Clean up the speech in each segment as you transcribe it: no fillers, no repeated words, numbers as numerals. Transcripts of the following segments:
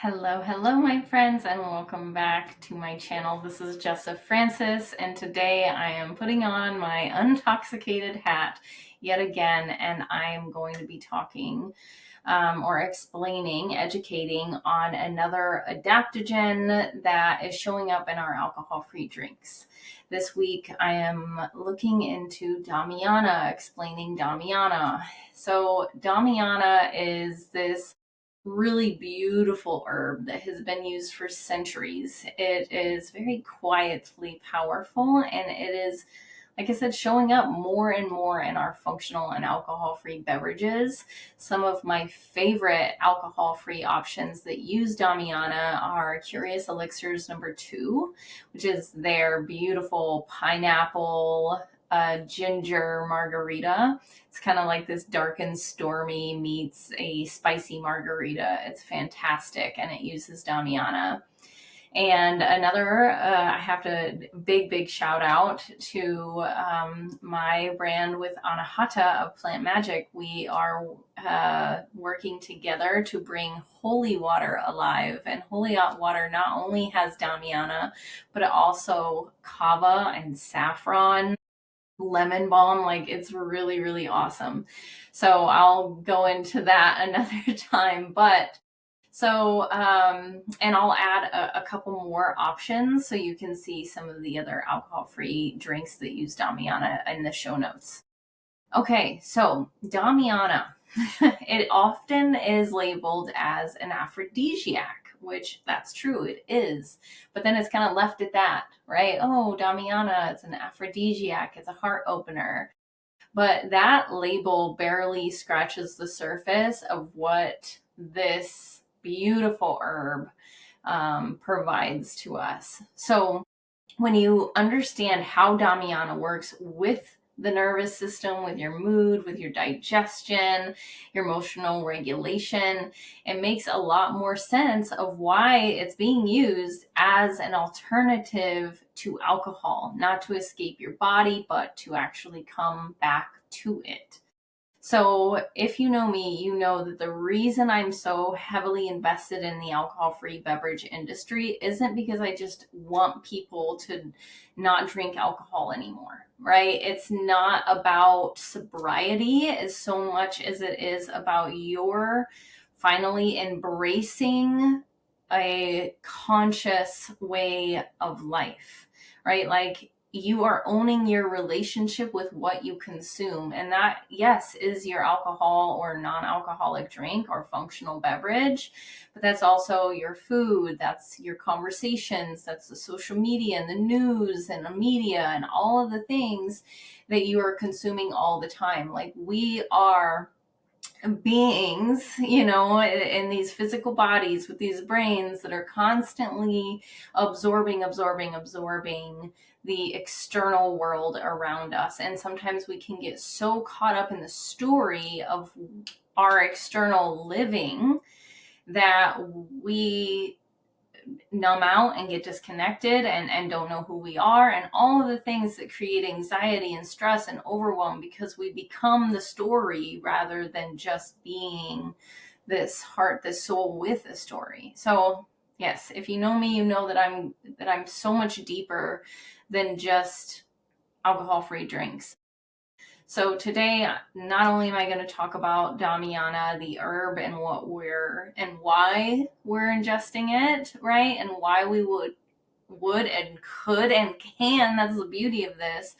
Hello, hello, my friends, and welcome back to my channel. This is Jessa Frances, and today I am putting on my intoxicated hat yet again, and I am going to be talking or explaining, educating on another adaptogen that is showing up in our alcohol-free drinks. This week I am looking into Damiana, explaining Damiana. So Damiana is this really beautiful herb that has been used for centuries. It is very quietly powerful, and it is, like I said, showing up more and more in our functional and alcohol-free beverages. Some of my favorite alcohol-free options that use Damiana are Curious Elixirs No. 2, which is their beautiful pineapple ginger margarita. It's kind of like this dark and stormy meets a spicy margarita. It's fantastic, and it uses Damiana. And another, I have to big shout out to my brand with Anahata of Plant Magic. We are working together to bring holy water alive. And holy water not only has Damiana, but it also kava and saffron, lemon balm. Like, it's really awesome. So I'll go into that another time. But and I'll add a couple more options so you can see some of the other alcohol-free drinks that use Damiana in the show notes. Okay, so Damiana, it often is labeled as an aphrodisiac, which that's true, it is. But then it's kind of left at that, right? Oh, Damiana, it's an aphrodisiac, it's a heart opener. But that label barely scratches the surface of what this beautiful herb provides to us. So when you understand how Damiana works with the nervous system, with your mood, with your digestion, your emotional regulation, it makes a lot more sense of why it's being used as an alternative to alcohol, not to escape your body, but to actually come back to it. So if you know me, you know that the reason I'm so heavily invested in the alcohol-free beverage industry isn't because I just want people to not drink alcohol anymore, right? It's not about sobriety as so much as it is about your finally embracing a conscious way of life, right? Like, you are owning your relationship with what you consume. And that, yes, is your alcohol or non-alcoholic drink or functional beverage, but that's also your food, that's your conversations, that's the social media and the news and the media and all of the things that you are consuming all the time. Like, we are beings, in these physical bodies with these brains that are constantly absorbing the external world around us. And sometimes we can get so caught up in the story of our external living that we numb out and get disconnected and don't know who we are, and all of the things that create anxiety and stress and overwhelm because we become the story rather than just being this heart, this soul with a story. So yes, if you know me, you know that I'm so much deeper than just alcohol-free drinks. So today, not only am I going to talk about Damiana, the herb, and why we're ingesting it, right? And why we would and could and can, that's the beauty of this,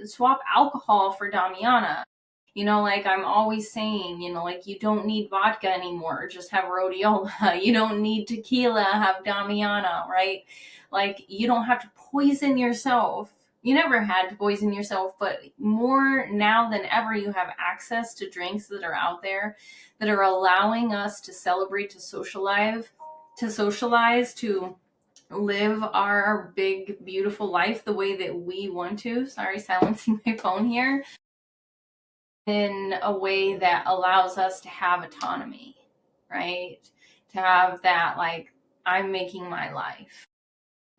swap alcohol for Damiana. Like I'm always saying, like, you don't need vodka anymore, just have rhodiola. You don't need tequila, have Damiana, right? Like, you don't have to poison yourself. You never had to poison yourself, but more now than ever, you have access to drinks that are out there that are allowing us to celebrate, to socialize, to live our big, beautiful life the way that we want to. Sorry, silencing my phone here. In a way that allows us to have autonomy, right? To have that, like, I'm making my life.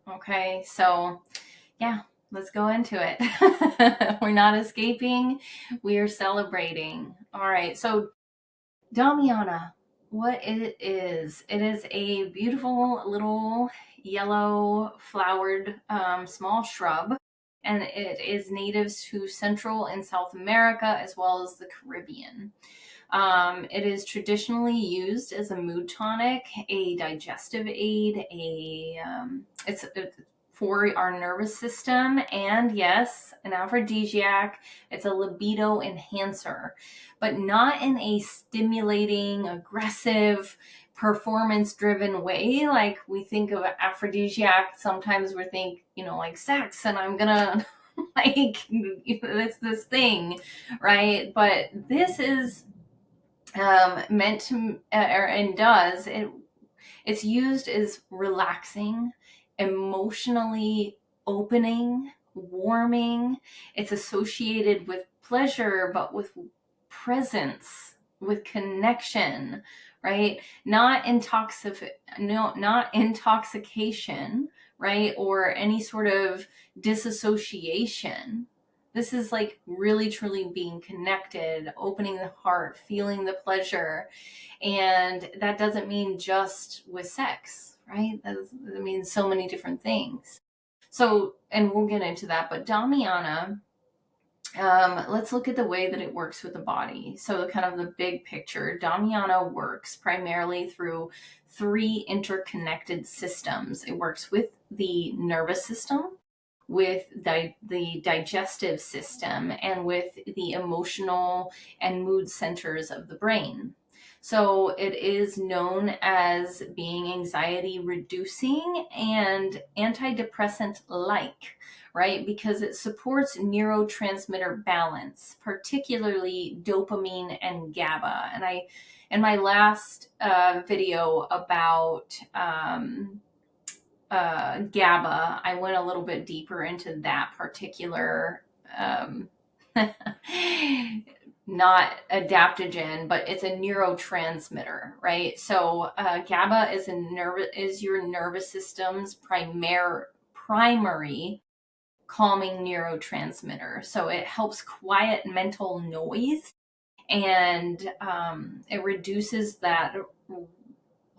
Okay, so yeah, let's go into it. We're not escaping, we are celebrating. All right, so Damiana, what it is. It is a beautiful little yellow flowered small shrub, and it is native to Central and South America as well as the Caribbean. It is traditionally used as a mood tonic, a digestive aid, it's for our nervous system, and yes, an aphrodisiac. It's a libido enhancer, but not in a stimulating, aggressive, performance driven way. Like we think of aphrodisiac, sometimes we think, like sex, and I'm gonna like it's this thing, right? But this is meant to and does it's used as relaxing, emotionally opening, warming. It's associated with pleasure, but with presence, with connection, right? Not not intoxication, right? Or any sort of disassociation. This is like really truly being connected, opening the heart, feeling the pleasure. And that doesn't mean just with sex, right? That means so many different things. So, and we'll get into that, but Damiana, let's look at the way that it works with the body. So, kind of the big picture, Damiana works primarily through three interconnected systems. It works with the nervous system, with the digestive system, and with the emotional and mood centers of the brain. So it is known as being anxiety reducing and antidepressant like, right? Because it supports neurotransmitter balance, particularly dopamine and GABA. And in my last video about GABA, I went a little bit deeper into that particular, not adaptogen, but it's a neurotransmitter, right? So GABA is your nervous system's primary calming neurotransmitter. So it helps quiet mental noise, and it reduces that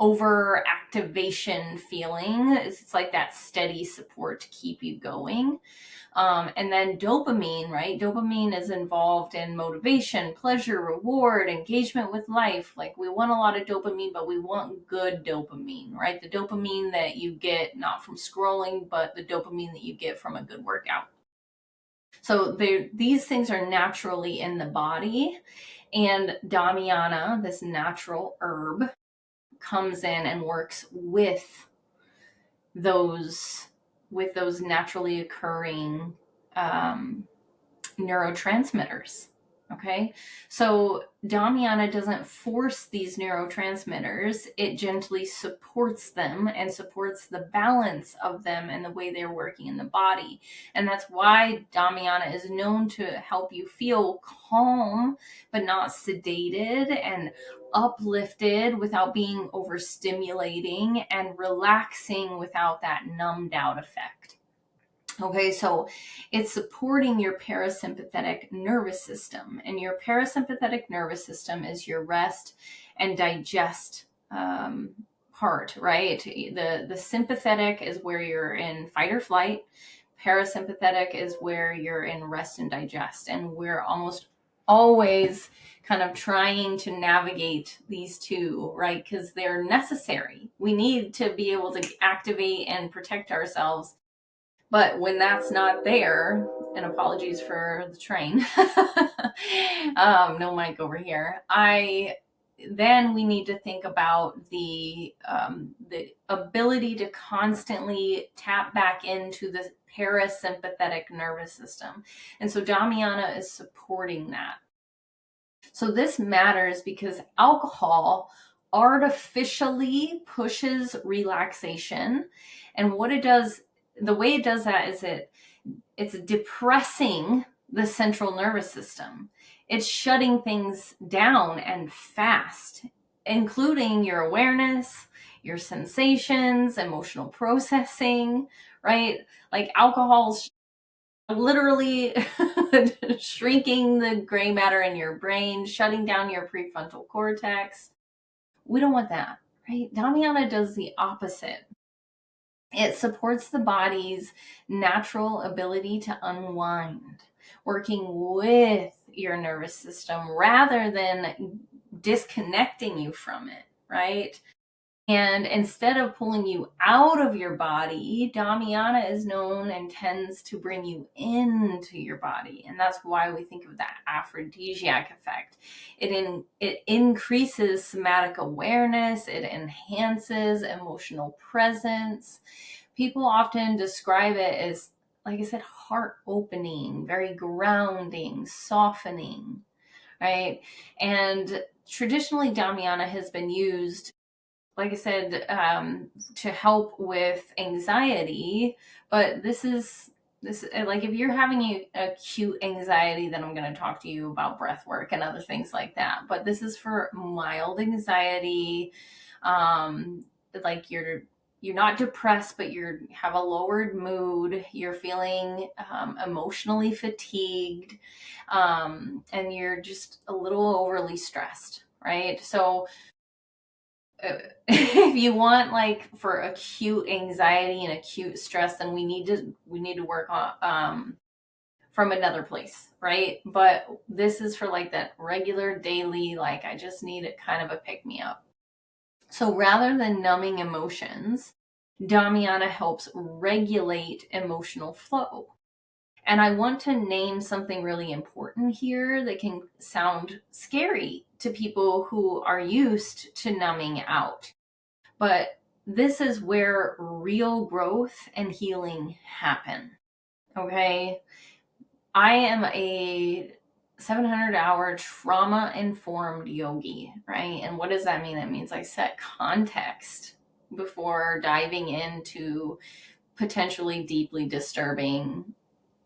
overactivation feeling. It's like that steady support to keep you going. And then dopamine, right? Dopamine is involved in motivation, pleasure, reward, engagement with life. Like we want a lot of dopamine, but we want good dopamine, right? The dopamine that you get not from scrolling, but the dopamine that you get from a good workout. So these things are naturally in the body. And Damiana, this natural herb, comes in and works with those naturally occurring neurotransmitters. Okay, so Damiana doesn't force these neurotransmitters, it gently supports them and supports the balance of them and the way they're working in the body. And that's why Damiana is known to help you feel calm but not sedated, and uplifted without being overstimulating, and relaxing without that numbed out effect. Okay, so it's supporting your parasympathetic nervous system, and your parasympathetic nervous system is your rest and digest part, right? The sympathetic is where you're in fight or flight. Parasympathetic is where you're in rest and digest, and we're almost always kind of trying to navigate these two, right? Because they're necessary. We need to be able to activate and protect ourselves. But when that's not there, and apologies for the train, no mic over here. Then we need to think about the ability to constantly tap back into the parasympathetic nervous system. And so Damiana is supporting that. So this matters because alcohol artificially pushes relaxation. And what it does, the way it does that is it's depressing the central nervous system. It's shutting things down and fast, including your awareness, your sensations, emotional processing, right? Like alcohol's literally shrinking the gray matter in your brain, shutting down your prefrontal cortex, We don't want that, right? Damiana does the opposite. It supports the body's natural ability to unwind, working with your nervous system rather than disconnecting you from it, right? And instead of pulling you out of your body, Damiana is known and tends to bring you into your body. And that's why we think of that aphrodisiac effect. It increases somatic awareness, it enhances emotional presence. People often describe it as, like I said, heart opening, very grounding, softening, right? And traditionally, Damiana has been used, like I said, to help with anxiety. But this like if you're having acute anxiety, then I'm going to talk to you about breath work and other things like that. But this is for mild anxiety, like you're not depressed, but you have a lowered mood. You're feeling emotionally fatigued, and you're just a little overly stressed, right? So if you want like for acute anxiety and acute stress, then we need to work on from another place, right? But this is for like that regular daily, like I just need a kind of a pick me up. So rather than numbing emotions, Damiana helps regulate emotional flow. And I want to name something really important here that can sound scary to people who are used to numbing out. But this is where real growth and healing happen. Okay. I am a 700-hour trauma informed yogi, right? And what does that mean? That means I set context before diving into potentially deeply disturbing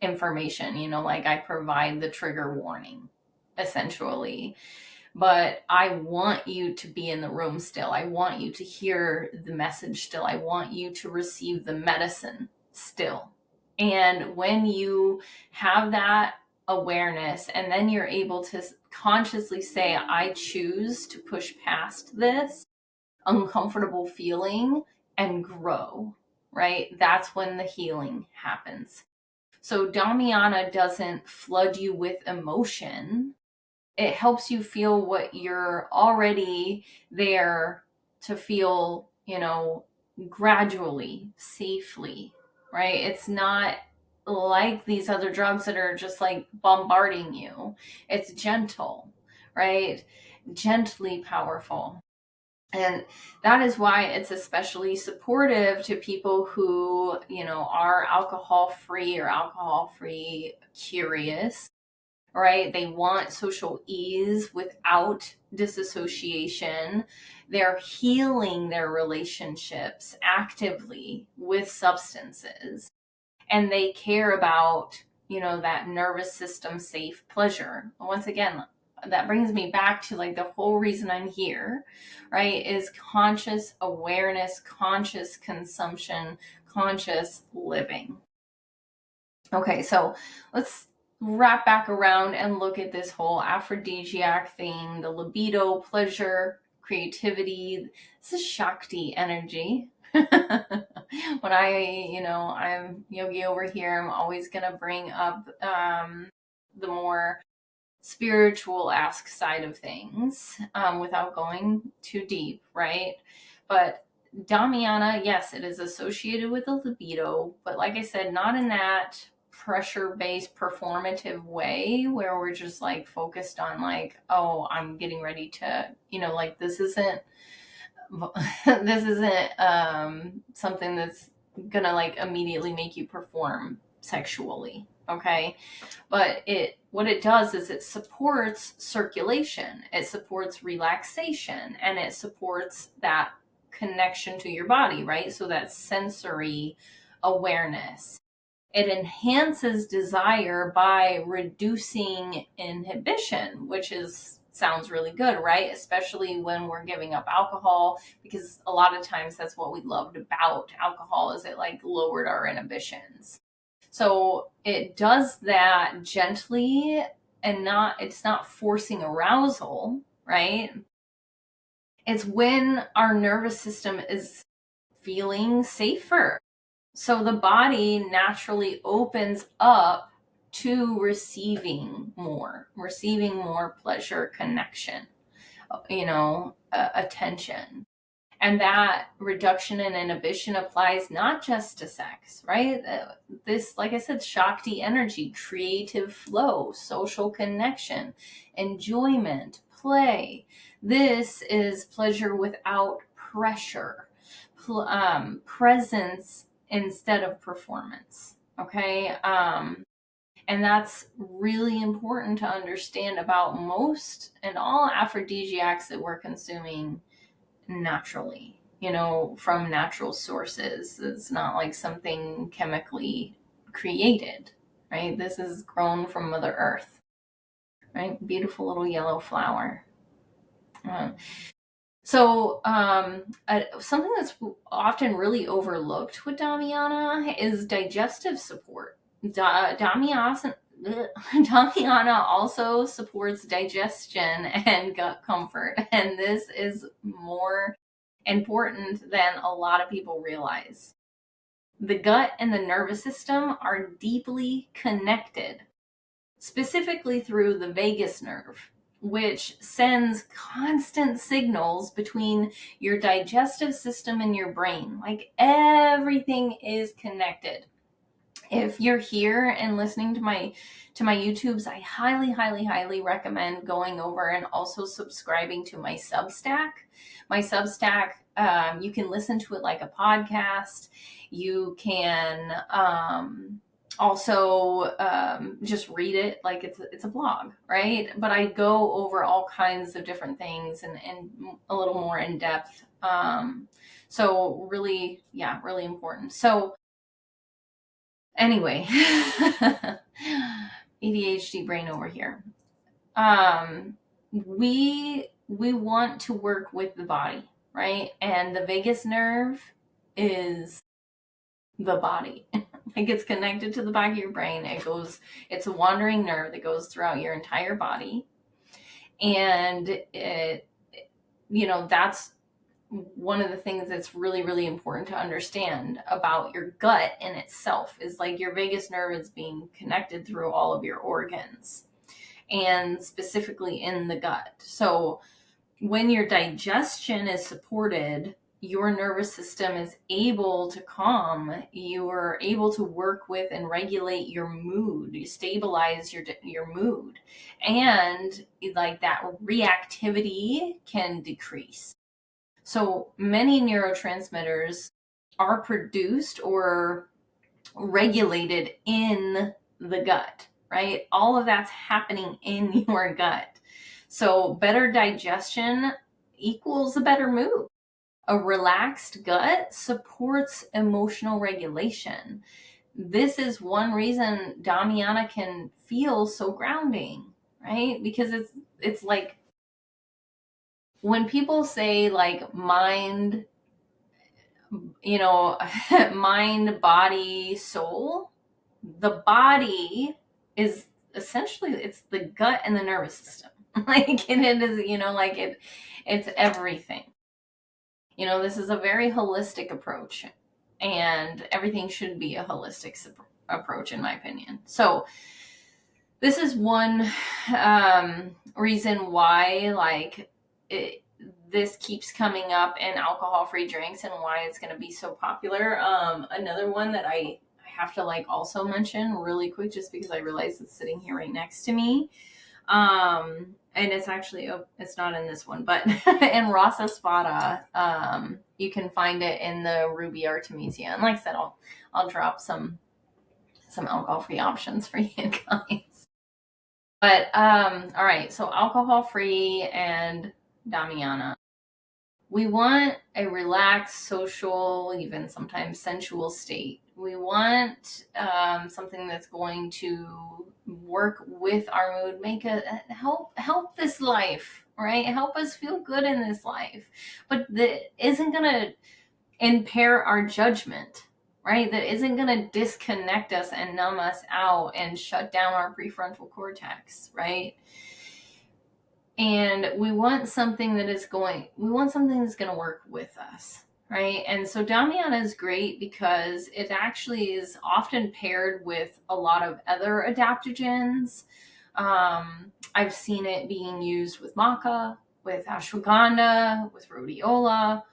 information. Like I provide the trigger warning, essentially. But I want you to be in the room still. I want you to hear the message still. I want you to receive the medicine still. And when you have that awareness, and then you're able to consciously say, I choose to push past this uncomfortable feeling and grow, right? That's when the healing happens. So Damiana doesn't flood you with emotion. It helps you feel what you're already there to feel, gradually, safely, right? It's not like these other drugs that are just like bombarding you. It's gentle, right? Gently powerful. And that is why it's especially supportive to people who, are alcohol free or alcohol free curious, right? They want social ease without disassociation. They're healing their relationships actively with substances. And they care about, that nervous system safe pleasure. Once again, that brings me back to like the whole reason I'm here, right? Is conscious awareness, conscious consumption, conscious living. Okay, so let's wrap back around and look at this whole aphrodisiac thing, the libido, pleasure, creativity. This is Shakti energy. When I'm yogi over here, I'm always going to bring up the more spiritual-esque side of things without going too deep, right? But Damiana, yes, it is associated with the libido, but like I said, not in that pressure-based performative way where we're just like focused on like, oh, I'm getting ready to, like this isn't something that's gonna like immediately make you perform sexually, okay? But what it does is it supports circulation, it supports relaxation, and it supports that connection to your body, right? So that sensory awareness. It enhances desire by reducing inhibition, which sounds really good, right? Especially when we're giving up alcohol, because a lot of times that's what we loved about alcohol, is it like lowered our inhibitions. So it does that gently, and it's not forcing arousal, right? It's when our nervous system is feeling safer. So the body naturally opens up to receiving more pleasure, connection, attention. And that reduction in inhibition applies not just to sex, right? This, like I said, Shakti energy, creative flow, social connection, enjoyment, play. This is pleasure without pressure, presence instead of performance. Okay. And that's really important to understand about most and all aphrodisiacs that we're consuming naturally, from natural sources. It's not like something chemically created, right? This is grown from Mother Earth, right? Beautiful little yellow flower. Something that's often really overlooked with Damiana is digestive support. Damiana also supports digestion and gut comfort, and this is more important than a lot of people realize. The gut and the nervous system are deeply connected, specifically through the vagus nerve, which sends constant signals between your digestive system and your brain. Like, everything is connected. If you're here and listening to my YouTubes, I highly recommend going over and also subscribing to my Substack. My Substack, you can listen to it like a podcast. You can also just read it like it's a blog, right? But I go over all kinds of different things and a little more in depth. So really important. So anyway, ADHD brain over here. We want to work with the body, right? And the vagus nerve is the body. Like, it's connected to the back of your brain. It's a wandering nerve that goes throughout your entire body. And that's one of the things that's really important to understand about your gut in itself, is like your vagus nerve is being connected through all of your organs, and specifically in the gut. So when your digestion is supported, your nervous system is able to calm. You are able to work with and regulate your mood. You stabilize your mood, and like that reactivity can decrease. So many neurotransmitters are produced or regulated in the gut, right? All of that's happening in your gut. So better digestion equals a better mood. A relaxed gut supports emotional regulation. This is one reason Damiana can feel so grounding, right? Because it's like, when people say like mind, mind, body, soul, the body is essentially, it's the gut and the nervous system. Like, and it is, it's everything. This is a very holistic approach, and everything should be a holistic approach, in my opinion. So this is one reason why, this keeps coming up in alcohol-free drinks, and why it's going to be so popular. Another one that I have to also mention really quick, just because I realize it's sitting here right next to me. And it's actually, it's not in this one, but in Rasāsvāda, you can find it in the Ruby Artemisia. And like I said, I'll drop some alcohol-free options for you guys. But, all right. So alcohol-free and Damiana. We want a relaxed, social, even sometimes sensual state. We want something that's going to work with our mood, help this life, right? Help us feel good in this life, but that isn't going to impair our judgment, right? That isn't going to disconnect us and numb us out and shut down our prefrontal cortex, right? And we want something that's going to work with us, right? And so Damiana is great because it actually is often paired with a lot of other adaptogens. I've seen it being used with maca, with ashwagandha, with rhodiola.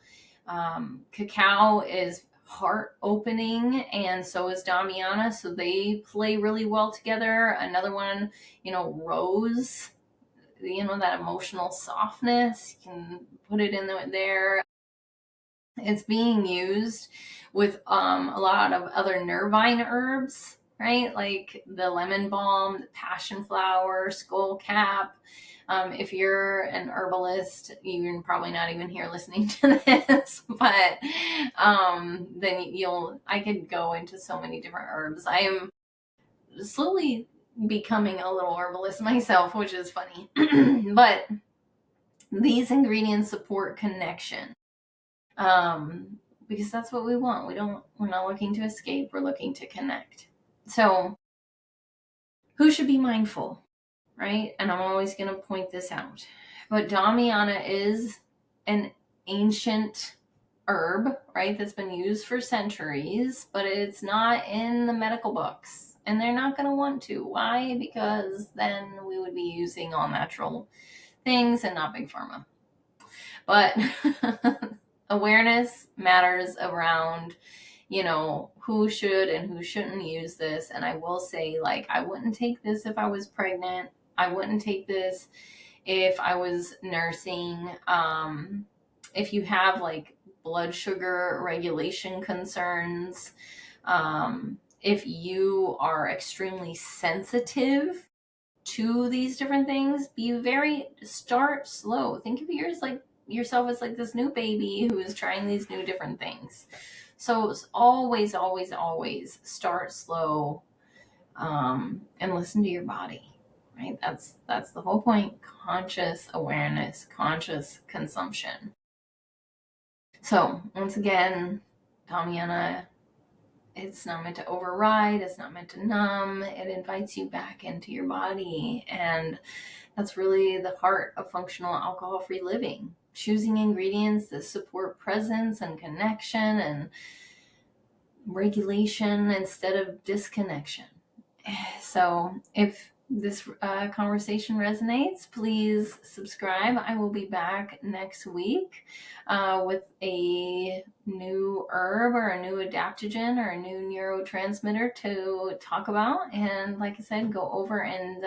Cacao is heart opening, and so is Damiana, so they play really well together. Another one, rose, that emotional softness, you can put it in there. It's being used with a lot of other nervine herbs, right? Like the lemon balm, the passion flower, skullcap. If you're an herbalist, you're probably not even here listening to this, but then I could go into so many different herbs. I am slowly becoming a little herbalist myself, which is funny. But these ingredients support connection. Because that's what we want. We're not looking to escape, we're looking to connect. So who should be mindful, right? And I'm always going to point this out. But Damiana is an ancient herb, right? That's been used for centuries, but it's not in the medical books. And they're not going to want to. Why? Because then we would be using all natural things and not big pharma. But awareness matters around, who should and who shouldn't use this. And I will say, I wouldn't take this if I was pregnant. I wouldn't take this if I was nursing. If you have blood sugar regulation concerns, if you are extremely sensitive to these different things, start slow. Think of yourself as this new baby who is trying these new different things. So it's always start slow, and listen to your body, right? That's the whole point. Conscious awareness, conscious consumption. So once again, Damiana, it's not meant to override, it's not meant to numb. It invites you back into your body, and that's really the heart of functional alcohol-free living. Choosing ingredients that support presence and connection and regulation instead of disconnection. So if this conversation resonates, please subscribe. I will be back next week with a new herb or a new adaptogen or a new neurotransmitter to talk about. And like I said, go over and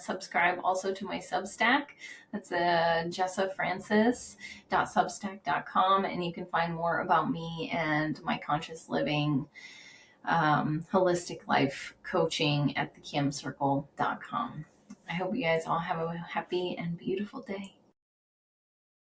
subscribe also to my Substack. That's jessafrances.substack.com, and you can find more about me and my conscious living holistic life coaching at thekimcircle.com. I hope you guys all have a happy and beautiful day.